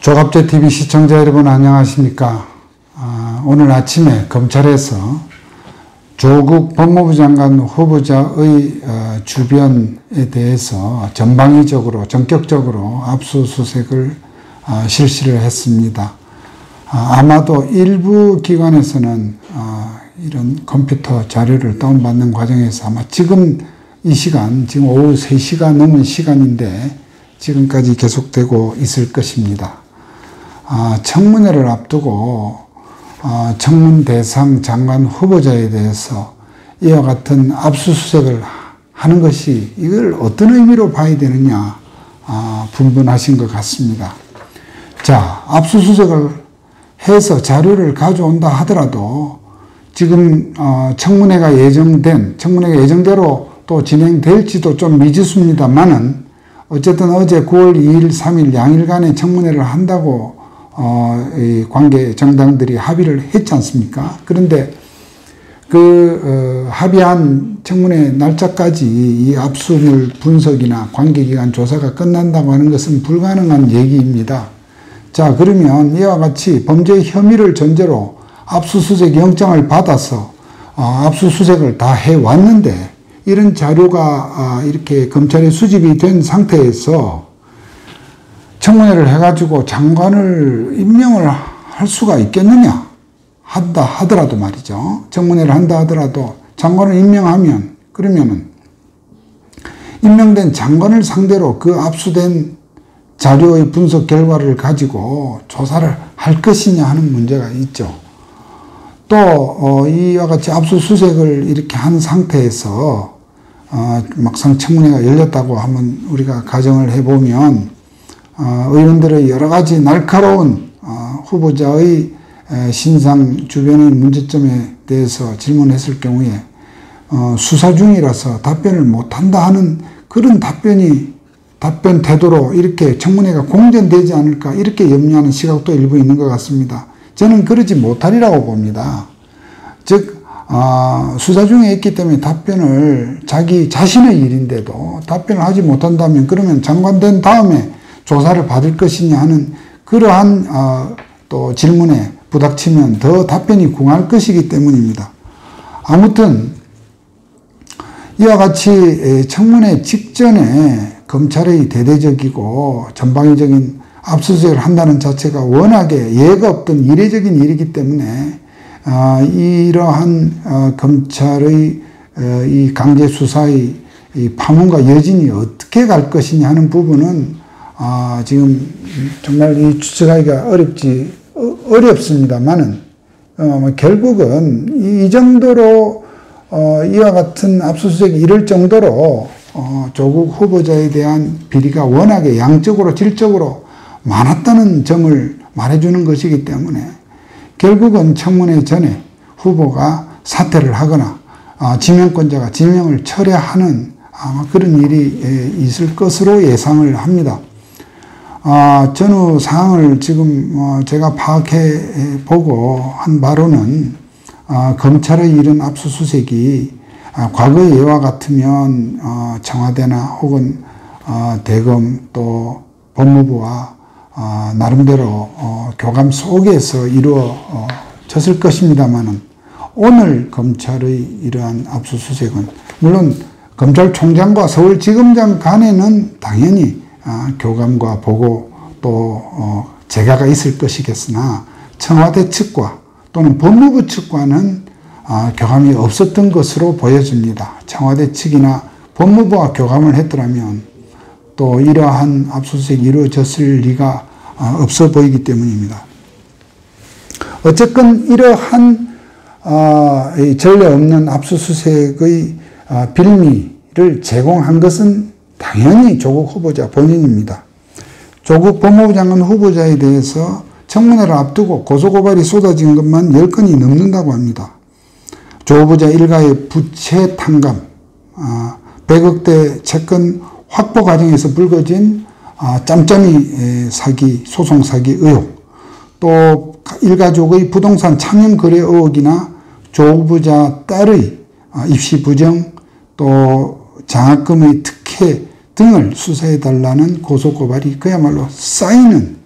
조갑제TV 시청자 여러분 안녕하십니까. 오늘 아침에 검찰에서 조국 법무부 장관 후보자의 주변에 대해서 전방위적으로 전격적으로 압수수색을 실시를 했습니다. 아마도 일부 기관에서는 이런 컴퓨터 자료를 다운받는 과정에서 아마 지금 이 시간, 지금 오후 3시가 넘은 시간인데 지금까지 계속되고 있을 것입니다. 청문회를 앞두고 청문 대상 장관 후보자에 대해서 이와 같은 압수수색을 하는 것이 이걸 어떤 의미로 봐야 되느냐 분분하신 것 같습니다. 자, 압수수색을 해서 자료를 가져온다 하더라도 지금 청문회가 예정대로 또 진행될지도 좀 미지수입니다만은 어쨌든 어제 9월 2일, 3일 양일간의 청문회를 한다고 이 관계 정당들이 합의를 했지 않습니까? 그런데 합의한 청문회 날짜까지 이 압수물 분석이나 관계기관 조사가 끝난다고 하는 것은 불가능한 얘기입니다. 자, 그러면 이와 같이 범죄 혐의를 전제로 압수수색 영장을 받아서 압수수색을 다 해왔는데 이런 자료가 이렇게 검찰에 수집이 된 상태에서 청문회를 해가지고 장관을 임명을 할 수가 있겠느냐? 한다 하더라도 말이죠. 청문회를 한다 하더라도 장관을 임명하면 그러면은 임명된 장관을 상대로 그 압수된 자료의 분석 결과를 가지고 조사를 할 것이냐 하는 문제가 있죠. 또 이와 같이 압수수색을 이렇게 한 상태에서 막상 청문회가 열렸다고 한번 우리가 가정을 해보면 의원들의 여러 가지 날카로운 후보자의 신상 주변의 문제점에 대해서 질문했을 경우에 수사 중이라서 답변을 못한다 하는 그런 답변 태도로 이렇게 청문회가 공전되지 않을까 이렇게 염려하는 시각도 일부 있는 것 같습니다. 저는 그러지 못하리라고 봅니다. 즉 수사 중에 있기 때문에 답변을 자신의 일인데도 답변을 하지 못한다면 그러면 장관 된 다음에 조사를 받을 것이냐 하는 그러한 또 질문에 부닥치면 더 답변이 궁할 것이기 때문입니다. 아무튼 이와 같이 청문회 직전에 검찰의 대대적이고 전방위적인 압수수색을 한다는 자체가 워낙에 예가 없던 이례적인 일이기 때문에 이러한 검찰의 이 강제 수사의 이 파문과 여진이 어떻게 갈 것이냐 하는 부분은 지금 정말 이 추측하기가 어렵습니다만은 결국은 이 정도로 이와 같은 압수수색이 이를 정도로 조국 후보자에 대한 비리가 워낙에 양적으로 질적으로 많았다는 점을 말해주는 것이기 때문에 결국은 청문회 전에 후보가 사퇴를 하거나 지명권자가 지명을 철회하는 아마 그런 일이 있을 것으로 예상을 합니다. 전후 사항을 지금 제가 파악해 보고 한 바로는 검찰의 이런 압수수색이 과거의 예와 같으면 청와대나 혹은 대검 또 법무부와 나름대로 교감 속에서 이루어졌을 것입니다만은 오늘 검찰의 이러한 압수수색은 물론 검찰총장과 서울지검장 간에는 당연히 교감과 보고 또 재가가 있을 것이겠으나 청와대 측과 또는 법무부 측과는 교감이 없었던 것으로 보여집니다. 청와대 측이나 법무부와 교감을 했더라면 또 이러한 압수수색이 이루어졌을 리가 없어 보이기 때문입니다. 어쨌건 이러한 전례 없는 압수수색의 빌미를 제공한 것은 당연히 조국 후보자 본인입니다. 조국 법무부 장관 후보자에 대해서 청문회를 앞두고 고소고발이 쏟아진 것만 10건이 넘는다고 합니다. 조 후보자 일가의 부채 탕감, 100억대 채권 확보 과정에서 불거진 짬짬이 사기, 소송 사기 의혹, 또 일가족의 부동산 차명 거래 의혹이나 조 후보자 딸의 입시 부정, 또 장학금의 특혜 등을 수사해달라는 고소고발이 그야말로 쌓이는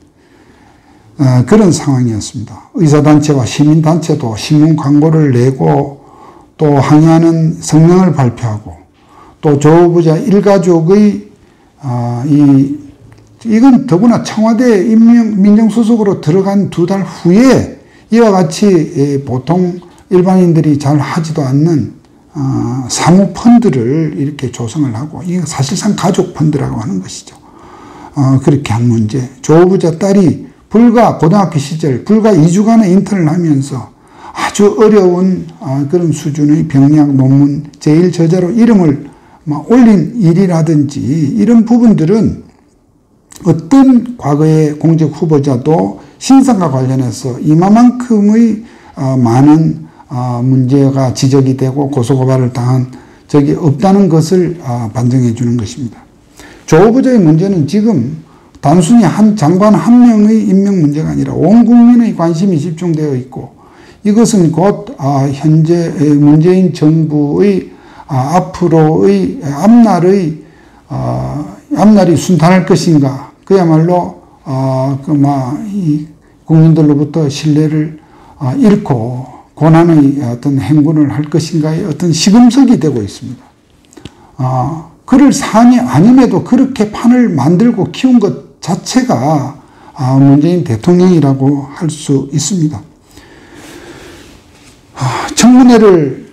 그런 상황이었습니다. 의사단체와 시민단체도 신문 광고를 내고 또 항의하는 성명을 발표하고 또 조 후보자 일가족의 이건 더구나 청와대 민정수석으로 들어간 2달 후에 이와 같이 보통 일반인들이 잘 하지도 않는 사모펀드를 이렇게 조성을 하고 이게 사실상 가족펀드라고 하는 것이죠. 그렇게 한 문제. 조 후보자 딸이 고등학교 시절 불과 2주간의 인턴을 하면서 아주 어려운 그런 수준의 병리학 논문 제1저자로 이름을 올린 일이라든지 이런 부분들은 어떤 과거의 공직 후보자도 신상과 관련해서 이만큼의 많은 문제가 지적이 되고 고소고발을 당한 적이 없다는 것을 반증해 주는 것입니다. 조 후보자의 문제는 지금 단순히 한 장관 한 명의 임명 문제가 아니라 온 국민의 관심이 집중되어 있고 이것은 곧 현재 문재인 정부의 앞으로의 앞날이 순탄할 것인가, 그야말로 이 국민들로부터 신뢰를 잃고 고난의 어떤 행군을 할 것인가의 어떤 시금석이 되고 있습니다. 그럴 사안이 아님에도 그렇게 판을 만들고 키운 것 자체가 문재인 대통령이라고 할 수 있습니다. 청문회를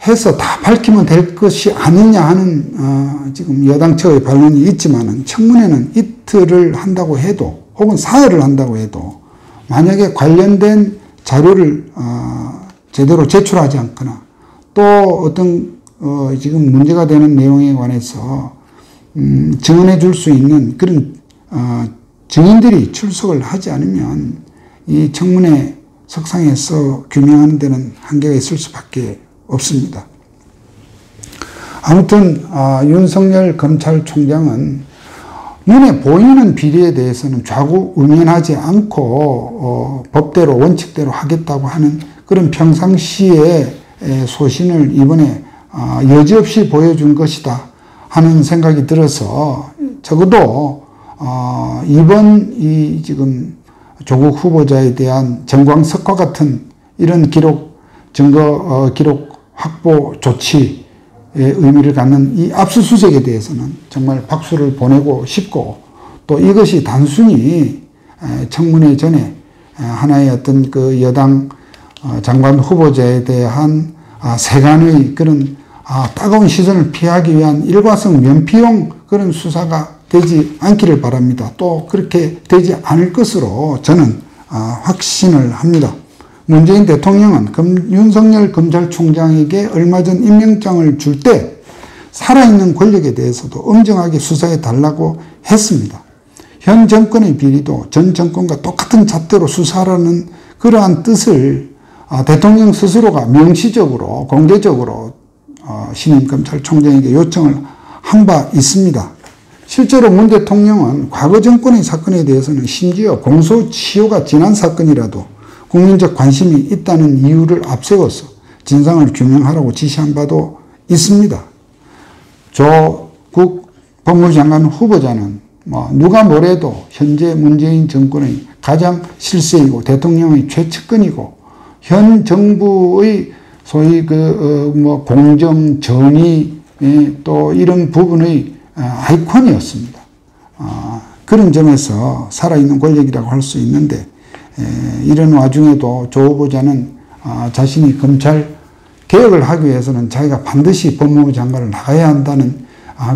해서 다 밝히면 될 것이 아니냐 하는 지금 여당 측의 반론이 있지만은 청문회는 이틀을 한다고 해도 혹은 사흘을 한다고 해도 만약에 관련된 자료를 제대로 제출하지 않거나 또 어떤 지금 문제가 되는 내용에 관해서 증언해 줄 수 있는 그런 증인들이 출석을 하지 않으면 이 청문회 석상에서 규명하는 데는 한계가 있을 수밖에 없습니다. 아무튼 윤석열 검찰총장은 눈에 보이는 비리에 대해서는 좌고우면하지 않고 법대로 원칙대로 하겠다고 하는 그런 평상시의 소신을 이번에 여지없이 보여준 것이다 하는 생각이 들어서 적어도 이번 이 지금 조국 후보자에 대한 정광석과 같은 이런 증거 기록 확보 조치의 의미를 갖는 이 압수수색에 대해서는 정말 박수를 보내고 싶고 또 이것이 단순히 청문회 전에 하나의 어떤 그 여당 장관 후보자에 대한 세간의 그런 따가운 시선을 피하기 위한 일과성 면피용 그런 수사가 되지 않기를 바랍니다. 또 그렇게 되지 않을 것으로 저는 확신을 합니다. 문재인 대통령은 윤석열 검찰총장에게 얼마 전 임명장을 줄 때 살아있는 권력에 대해서도 엄정하게 수사해 달라고 했습니다. 현 정권의 비리도 전 정권과 똑같은 잣대로 수사하라는 그러한 뜻을 대통령 스스로가 명시적으로 공개적으로 신임 검찰총장에게 요청을 한 바 있습니다. 실제로 문 대통령은 과거 정권의 사건에 대해서는 심지어 공소시효가 지난 사건이라도 국민적 관심이 있다는 이유를 앞세워서 진상을 규명하라고 지시한 바도 있습니다. 조국 법무부 장관 후보자는 누가 뭐래도 현재 문재인 정권의 가장 실세이고 대통령의 최측근이고 현 정부의 소위 공정, 정의 또 이런 부분의 아이콘이었습니다. 그런 점에서 살아있는 권력이라고 할 수 있는데 이런 와중에도 조 후보자는 자신이 검찰 개혁을 하기 위해서는 자기가 반드시 법무부 장관을 나가야 한다는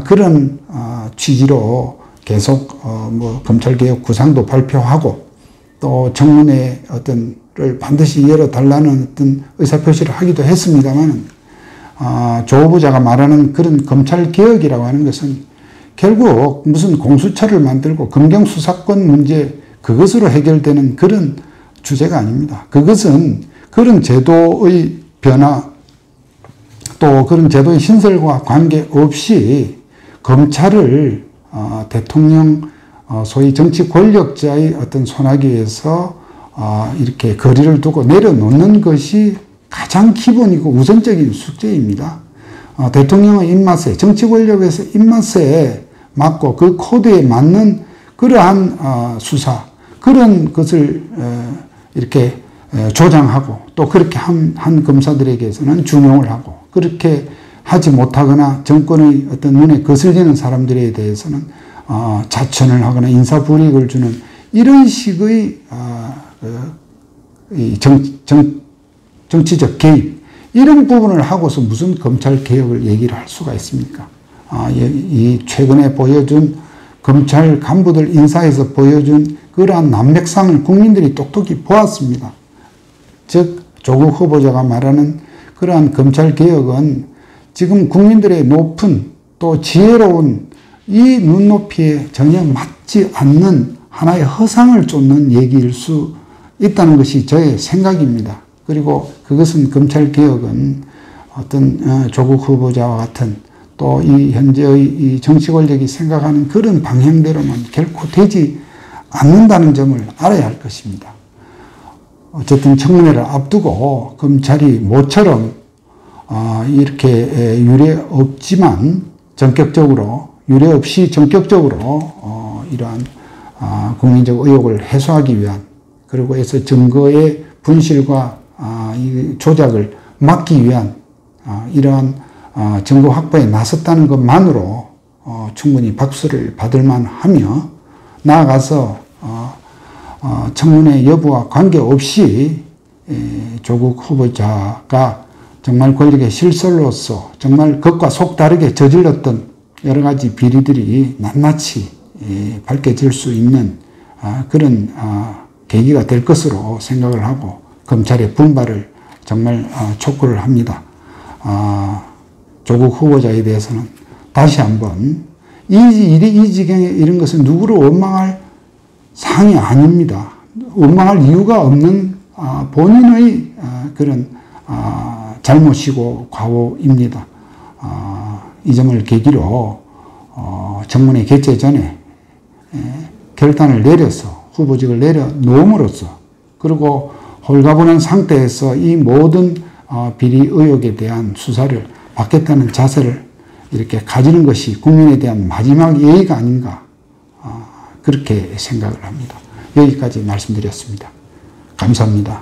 그런 취지로 계속 검찰개혁 구상도 발표하고 또 청문회 를 반드시 열어달라는 어떤 의사표시를 하기도 했습니다만 조 후보자가 말하는 그런 검찰개혁이라고 하는 것은 결국 무슨 공수처를 만들고 검경수사권 문제 그것으로 해결되는 그런 주제가 아닙니다. 그것은 그런 제도의 변화 또 그런 제도의 신설과 관계없이 검찰을 대통령 소위 정치 권력자의 어떤 손아귀에서 이렇게 거리를 두고 내려놓는 것이 가장 기본이고 우선적인 숙제입니다. 대통령의 입맛에 정치 권력에서 입맛에 맞고 그 코드에 맞는 그러한 수사 그런 것을 이렇게 조장하고 또 그렇게 한 검사들에게서는 중용을 하고 그렇게 하지 못하거나 정권의 어떤 눈에 거슬리는 사람들에 대해서는 자천을 하거나 인사불이익을 주는 이런 식의 정치적 개입 이런 부분을 하고서 무슨 검찰 개혁을 얘기를 할 수가 있습니까? 이 최근에 보여준 검찰 간부들 인사에서 보여준 그러한 난맥상을 국민들이 똑똑히 보았습니다. 즉 조국 후보자가 말하는 그러한 검찰 개혁은 지금 국민들의 높은 또 지혜로운 이 눈높이에 전혀 맞지 않는 하나의 허상을 쫓는 얘기일 수 있다는 것이 저의 생각입니다. 그리고 그것은 검찰 개혁은 어떤 조국 후보자와 같은 또 이 현재의 이 정치 권력이 생각하는 그런 방향대로는 결코 되지 않는다는 점을 알아야 할 것입니다. 어쨌든 청문회를 앞두고 검찰이 모처럼 이렇게 유례 없지만 유례 없이 전격적으로 이러한 국민적 의혹을 해소하기 위한 그리고 해서 증거의 분실과 이 조작을 막기 위한 이러한 증거 확보에 나섰다는 것만으로 충분히 박수를 받을 만하며 나아가서 청문회 여부와 관계없이 조국 후보자가 정말 권력의 실설로서 정말 겉과 속 다르게 저질렀던 여러 가지 비리들이 낱낱이 밝혀질 수 있는 그런 계기가 될 것으로 생각을 하고 검찰의 분발을 정말 촉구를 합니다. 조국 후보자에 대해서는 다시 한번 이 지경에 이런 것은 누구를 원망할 사항이 아닙니다. 원망할 이유가 없는 본인의 그런 잘못이고 과오입니다. 이 점을 계기로 청문회 개최 전에 결단을 내려서 후보직을 내려놓음으로써 그리고 홀가분한 상태에서 이 모든 비리 의혹에 대한 수사를 받겠다는 자세를 이렇게 가지는 것이 국민에 대한 마지막 예의가 아닌가 그렇게 생각을 합니다. 여기까지 말씀드렸습니다. 감사합니다.